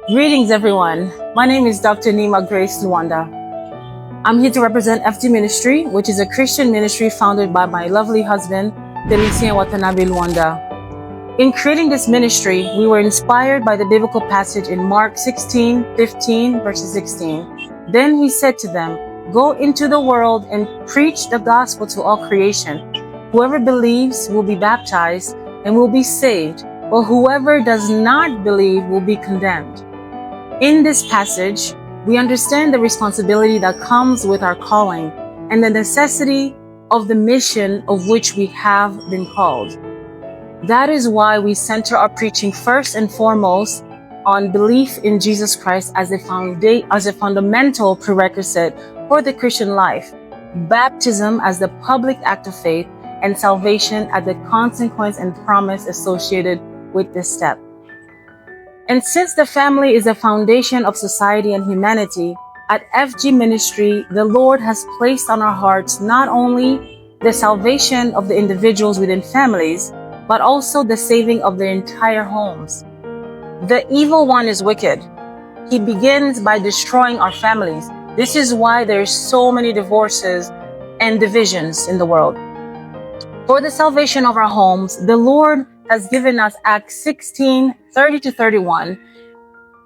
Greetings, everyone. My name is Dr. NEEMA Grace LUANDA. I'm here to represent FG Ministry, which is a Christian ministry founded by my lovely husband, FELICIEN WATANABE LUANDA. In creating this ministry, we were inspired by the biblical passage in Mark 16:15, verses 16. Then he said to them, "Go into the world and preach the gospel to all creation. Whoever believes will be baptized and will be saved, but whoever does not believe will be condemned." In this passage, we understand the responsibility that comes with our calling and the necessity of the mission of which we have been called. That is why we center our preaching first and foremost on belief in Jesus Christ as a fundamental prerequisite for the Christian life, baptism as the public act of faith, and salvation as the consequence and promise associated with this step. And since the family is the foundation of society and humanity, at FG Ministry, the Lord has placed on our hearts not only the salvation of the individuals within families, but also the saving of their entire homes. The evil one is wicked. He begins by destroying our families. This is why there's so many divorces and divisions in the world. For the salvation of our homes, the Lord has given us Acts 16:30-31,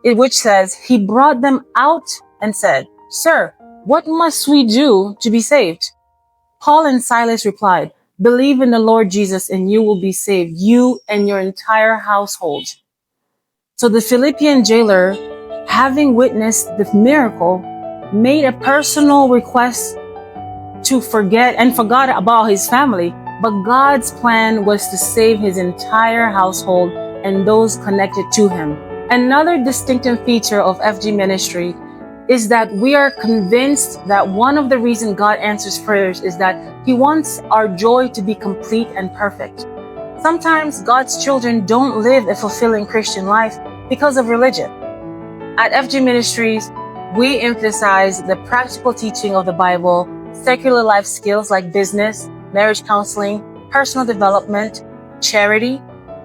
which says, "He brought them out and said, 'Sir, what must we do to be saved?' Paul and Silas replied, 'Believe in the Lord Jesus and you will be saved, you and your entire household.'" So the Philippian jailer, having witnessed the miracle, made a personal request to forgot about his family. But God's plan was to save his entire household and those connected to him. Another distinctive feature of FG Ministry is that we are convinced that one of the reasons God answers prayers is that he wants our joy to be complete and perfect. Sometimes God's children don't live a fulfilling Christian life because of religion. At FG Ministries, we emphasize the practical teaching of the Bible, secular life skills like business, marriage counseling, personal development, charity,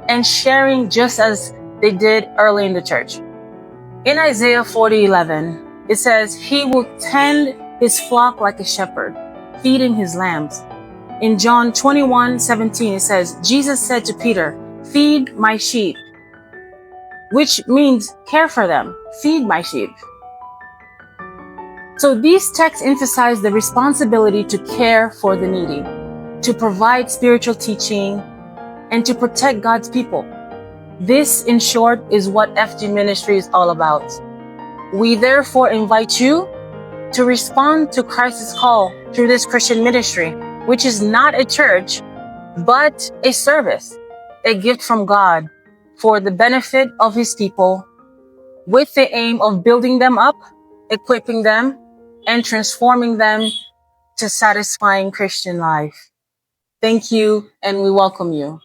and sharing, just as they did early in the church. In Isaiah 40:11, it says, "He will tend his flock like a shepherd, feeding his lambs." In John 21:17, it says, Jesus said to Peter, "Feed my sheep," which means care for them, feed my sheep. So these texts emphasize the responsibility to care for the needy, to provide spiritual teaching, and to protect God's people. This, in short, is what FG Ministry is all about. We therefore invite you to respond to Christ's call through this Christian ministry, which is not a church, but a service, a gift from God for the benefit of his people, with the aim of building them up, equipping them, and transforming them to satisfying Christian life. Thank you, and we welcome you.